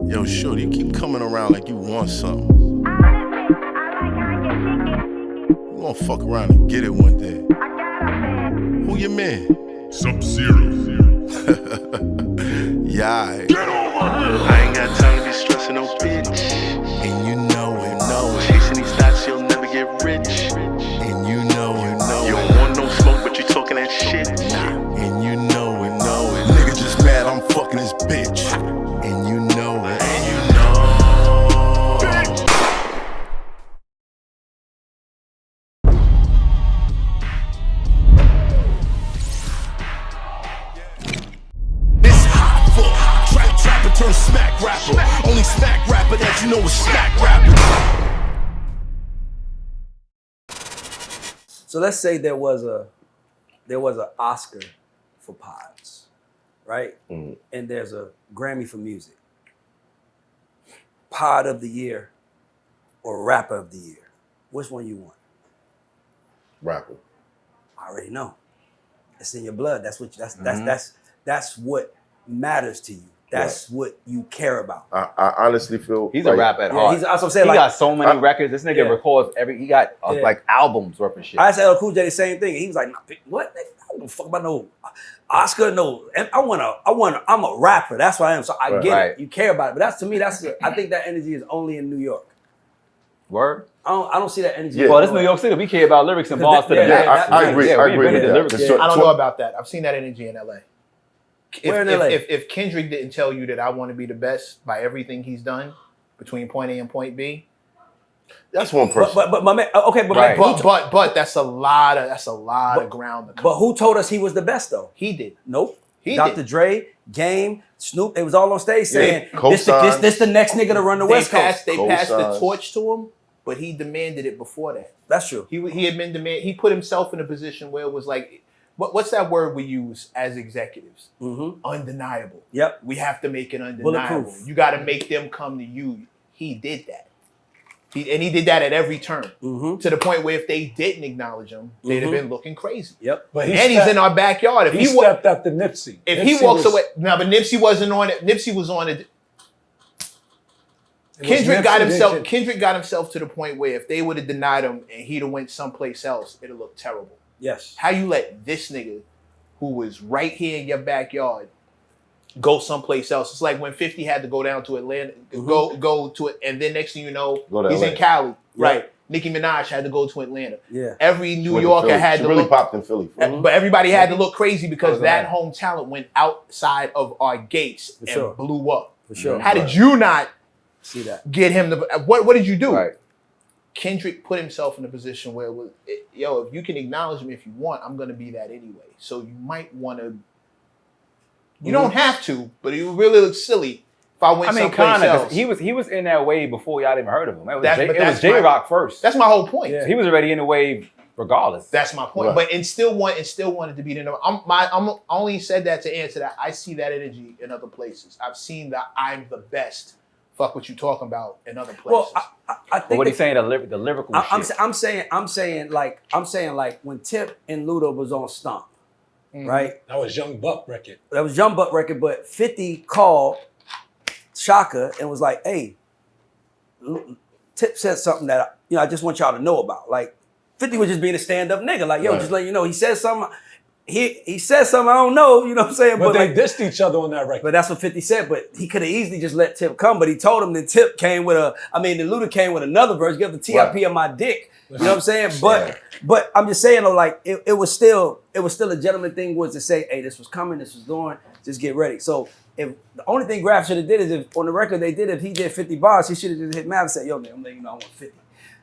Yo, shorty, you keep coming around like you want something. You gonna fuck around and get it one day. Who your man? Sub-Zero. Yeah. I ain't got time to be stressing no bitch. And you know it. Chasing these thoughts, you'll never get rich. And you know it. You don't want no smoke, but you talking that shit. And you know it. Nigga just mad I'm fucking his bitch. And you know it. Turn smack rapper, only smack rapper that you know is smack rapper. So let's say there was a Oscar for pods, right? And there's a Grammy for music. Pod of the year or rapper of the year. Which one you want? Rapper. I already know. It's in your blood. That's what matters to you. That's what you care about. I honestly feel he's a rapper at heart. That's what I'm saying. He like, got so many records. This nigga records he got like albums worth of shit. I asked LL Cool J the same thing. He was like, "What? I don't give a fuck about no Oscar, no. I'm a rapper. That's what I am. So I get it. You care about it. But to me, I think that energy is only in New York. Word? I don't see that energy. Yeah. Well, this New York City. We care about lyrics and bars to the max. I agree. I agree with that. I don't know about that. I've seen that energy in LA. Where in LA? If Kendrick didn't tell you that I want to be the best by everything he's done between point A and point B, that's one person. But my man, okay, but that's a lot of ground to cover. But who told us he was the best though? He did. Nope. He Dr. did. Dre, Game, Snoop, they was all on stage saying Co-signs. this the next nigga to run the West Coast. They passed the torch to him, but he demanded it before that. That's true. He had been he put himself in a position where it was like, what's that word we use as executives? Undeniable. Yep. We have to make it undeniable. Bulletproof. You got to make them come to you. He did that. He did that at every turn. To the point where if they didn't acknowledge him, they'd have been looking crazy. Yep. But he's in our backyard. If he stepped up to Nipsey. If he walks away, no, but Nipsey wasn't on it. Nipsey was on it. Kendrick got himself to the point where if they would have denied him and he'd have went someplace else, it'd look terrible. Yes. How you let this nigga, who was right here in your backyard, go someplace else? It's like when 50 had to go down to Atlanta, go to it, and then next thing you know, he's in Cali. Right. Nicki Minaj had to go to Atlanta. Yeah. Every New Yorker had to really popped in Philly. But everybody had to look crazy because that home talent went outside of our gates and blew up. For sure. How did you not see that? Get him to what did you do? Right. Kendrick put himself in a position where, if you can acknowledge me if you want, I'm going to be that anyway. So you might want to. You don't have to, but it would really look silly if I went someplace else. He was in that wave before y'all even heard of him. It was J-Rock first. That's my whole point. Yeah. He was already in the wave regardless. That's my point. Right. But still wanted to be the number. I only said that to answer that. I see that energy in other places. I've seen that I'm the best. Fuck what you talking about in other places. Well, I think what he's saying, the lyrical shit. I'm saying like when Tip and Luda was on Stomp, right? That was Young Buck record. That was Young Buck record, but 50 called Shaka and was like, "Hey, Tip said something that I just want y'all to know about." Like 50 was just being a stand-up nigga, like just let you know he said something. He said something I don't know, you know what I'm saying? But they dissed each other on that record. But that's what 50 said. But he could have easily just let Tip come. But he told him that Tip came with the Luda came with another verse. Give the TIP on my dick. You know what I'm saying? But I'm just saying, though, like it was still a gentleman thing was to say, hey, this was coming, this was going, just get ready. So if the only thing Grafh should have did is if on the record they did, if he did 50 bars, he should have just hit Mav and said, yo, man, I'm letting you know I want 50.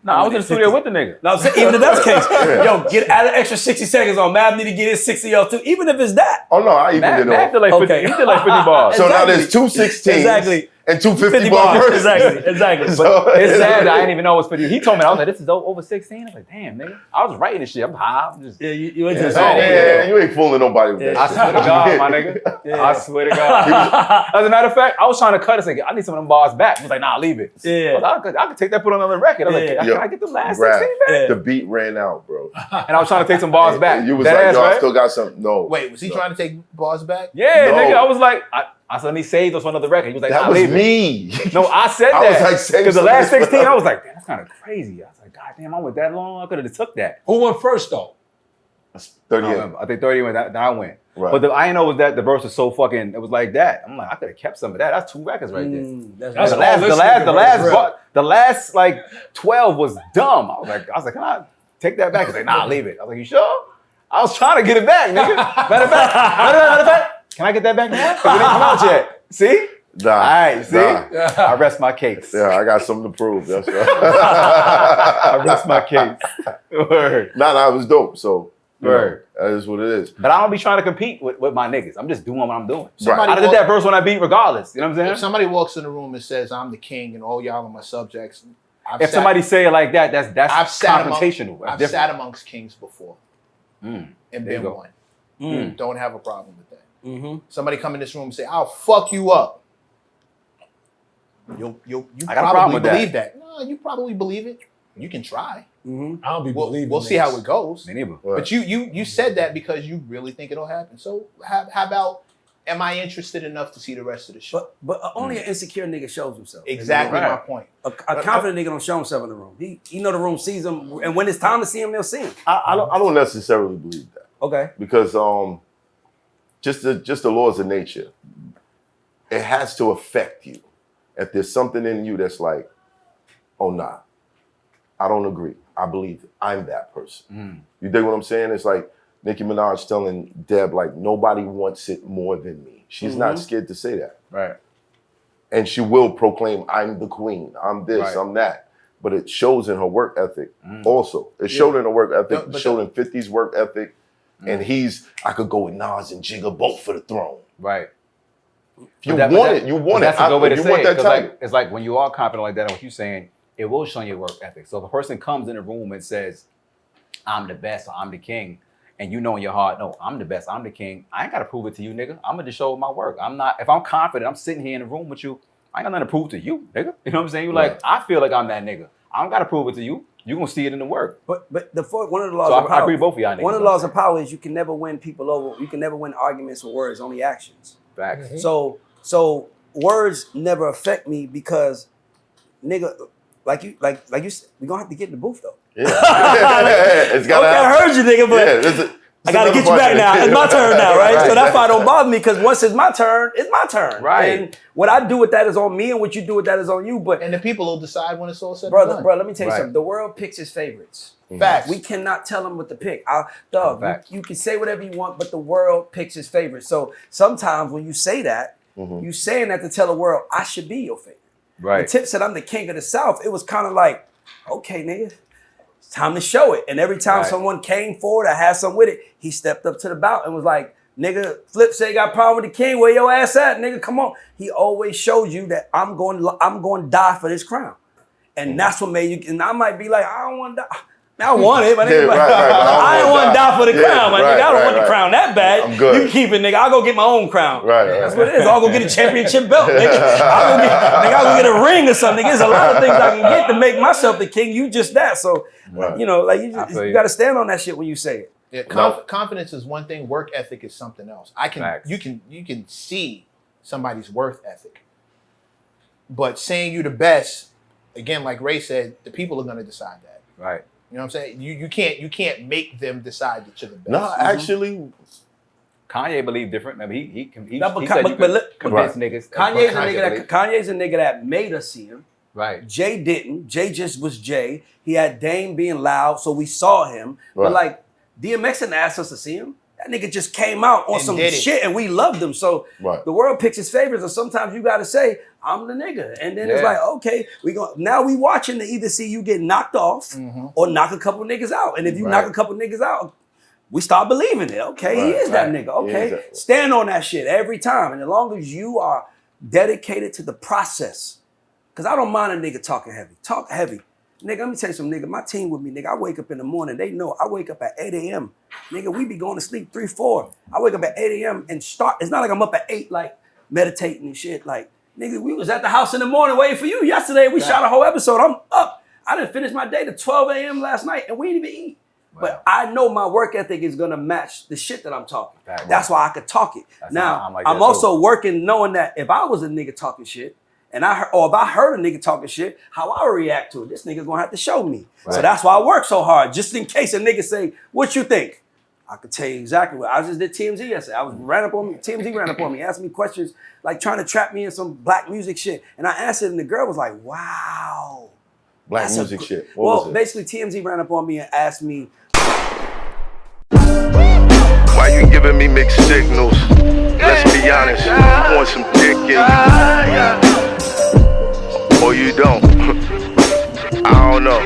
No, I was in the studio with the nigga. No, I'm saying, even if that's the case, yo, add an extra 60 seconds on. Mav need to get his 60 y'all too, even if it's that. Oh no, I even did Mav did like 50, he did like 50 bars. So now there's 2 16s and 2 50 bar verses. Exactly. But it's sad I didn't even know it was 50. He told me, I was like, this is over 16. I was like, damn, nigga. I was writing this shit. I'm high. I'm just, you into this. Yeah, you ain't fooling nobody with that. I swear to God, my nigga. I swear to God. As a matter of fact, I was trying to cut it. Like, I need some of them bars back. He was like, nah, leave it. Yeah. I could take that, put on another record. I was like, can I get the last 16 back? The beat ran out, bro. And I was trying to take some bars back. You was like, yo, I still got some. No. Wait, was he trying to take bars back? Yeah, nigga. I was like, I said, let me save those for another record. He was like, That nah, was leave it. me. No, I said I was that. like, save Because the some last of this 16, for- I was like, damn, that's kind of crazy. I was like, God damn, I went that long. I could have just took that. Who went first though? That's I don't 38. remember. I think 30 went, then I went. Right. But I didn't know was that the verse was so fucking, it was like that. I'm like, I could have kept some of that. That's 2 records right there. That's The all last, this the last, nigga the verse, last, really. the last like 12 was dumb. I was like, can I take that back? He's like, nah, leave it. I was like, you sure? I was trying to get it back, nigga. Matter of fact, can I get that back now? Because it didn't come out yet. See? Nah. All right, see? Nah. I rest my case. Yeah, I got something to prove. That's right. I rest my case. Word. Nah, it was dope. So, you know, Word. that is what it is. But I don't be trying to compete with my niggas. I'm just doing what I'm doing. Somebody I did that verse when I beat regardless. You know what I'm saying? If somebody walks in the room and says, I'm the king and all y'all are my subjects, If somebody say it like that, that's I've sat confrontational. That's I've different. sat amongst kings before and There you been go. one. Don't have a problem with that. Mm-hmm. Somebody come in this room and say, I'll fuck you up. You I got a problem probably with that. believe that. No, you probably believe it. You can try. I don't be We'll believing. see how it goes. Me neither. Right. But you said that because you really think it'll happen. So how about, am I interested enough to see the rest of the show? But only an insecure nigga shows himself. Exactly Right. my point. A confident nigga don't show himself in the room. He know the room sees him, and when it's time to see him, they'll see him. I don't necessarily believe that. Okay. Because just the laws of nature, it has to affect you. If there's something in you that's like, oh nah, I don't agree. I believe it. I'm that person. You dig what I'm saying? It's like Nicki Minaj telling Deb, like, nobody wants it more than me. She's not scared to say that. Right. And she will proclaim, I'm the queen, I'm this, Right. I'm that. But it shows in her work ethic also. It showed in her work ethic, But it showed in 50's work ethic. And I could go with Nas and Jigga both for the throne. Right. If you want it, you want it. That's a good way to You say want it. that 'Cause title. it's like when you are confident like that, and what you're saying, it will show your work ethic. So if a person comes in a room and says, I'm the best or I'm the king, and you know in your heart, no, I'm the best, I'm the king, I ain't got to prove it to you, nigga. I'm going to just show my work. If I'm confident, I'm sitting here in the room with you, I ain't got nothing to prove to you, nigga. You know what I'm saying? You're like, I feel like I'm that nigga. I don't got to prove it to you. You're going to see it in the work. But one of the laws So of I power, agree with both of y'all niggas. one of the laws of power is you can never win people over. You can never win arguments with words, only actions. Facts. So words never affect me because, nigga, like you said, we gonna have to get in the booth though. Yeah. It's gotta Okay, I happen. heard you, nigga, but Yeah, it's I gotta another get you part back of it. now. It's my turn now, right? Right. So that's why it don't bother me because once it's my turn, it's my turn. Right. And what I do with that is on me, and what you do with that is on you. But And the people will decide when it's all said and brother, done. let me tell you Right. something. The world picks its favorites. Facts. We cannot tell them what to pick. Facts. You can say whatever you want, but the world picks its favorites. So sometimes when you say that, you saying that to tell the world, I should be your favorite. Right. When Tip said, I'm the king of the South, it was kind of like, okay, nigga, it's time to show it. And every time Right. someone came forward or had something with it, he stepped up to the bout and was like, nigga, Flip say you got problem with the king, where your ass at? Nigga, come on. He always showed you that I'm going to die for this crown. And that's what made you, and I might be like, I don't want to die. I want it, but Yeah, nigga, right, but I don't want to die for the crown, my right, nigga. I don't right, want the right. crown that bad. I'm good. You can keep it, nigga. I'll go get my own crown. Right. That's what it is. I'll go get a championship belt, nigga. I'll go get a ring or something. There's a lot of things I can get to make myself the king. You just that. So, Right. you know, like you feel you. got to stand on that shit when you say it. Yeah, No. confidence is one thing. Work ethic is something else. Facts. You can see somebody's worth ethic, but saying you the best, again, like Ray said, the people are going to decide that. Right. You know what I'm saying? You can't make them decide that you're the best. No, actually, Kanye believed different. Maybe he said you but could look- convince Right. niggas. Kanye's a nigga that made us see him. Right. Jay didn't. Jay just was Jay. He had Dame being loud, so we saw him. Right. But like DMX didn't ask us to see him. That nigga just came out on And some did it. shit, and we loved him. So Right. the world picks its favorites, and sometimes you got to say, "I'm the nigga," and then it's Yeah. like, okay, now we watching to either see you get knocked off or knock a couple niggas out. And if you knock a couple niggas out, we start believing it. Okay, he Right, is that right. nigga. Okay, He is that. stand on that shit every time. And as long as you are dedicated to the process, because I don't mind a nigga talking heavy. Talk heavy. Nigga, let me tell you something, nigga. My team with me, nigga, I wake up in the morning. They know I wake up at 8 a.m. Nigga, we be going to sleep 3, 4. I wake up at 8 a.m. and start. It's not like I'm up at 8, like, meditating and shit. Like, nigga, we was at the house in the morning waiting for you. Yesterday, we shot a whole episode. I'm up. I didn't finish my day to 12 a.m. last night, and we didn't even eat. But I know my work ethic is gonna match the shit that I'm talking. Right. That's why I could talk it. That's now how I'm like I'm that, also working knowing that if I was a nigga talking shit, and if I heard a nigga talking shit, how I would react to it, this nigga's gonna have to show me. Right. So that's why I work so hard, just in case a nigga say, "What you think?" I could tell you exactly what I just did. TMZ yesterday. TMZ ran up on me, asked me questions like trying to trap me in some black music shit, and I answered, and the girl was like, "Wow." Black That's music shit. What Well, was it? basically, TMZ ran up on me and asked me, Why you giving me mixed signals? Let's be honest, you want some dick in you. Or you don't. I don't know.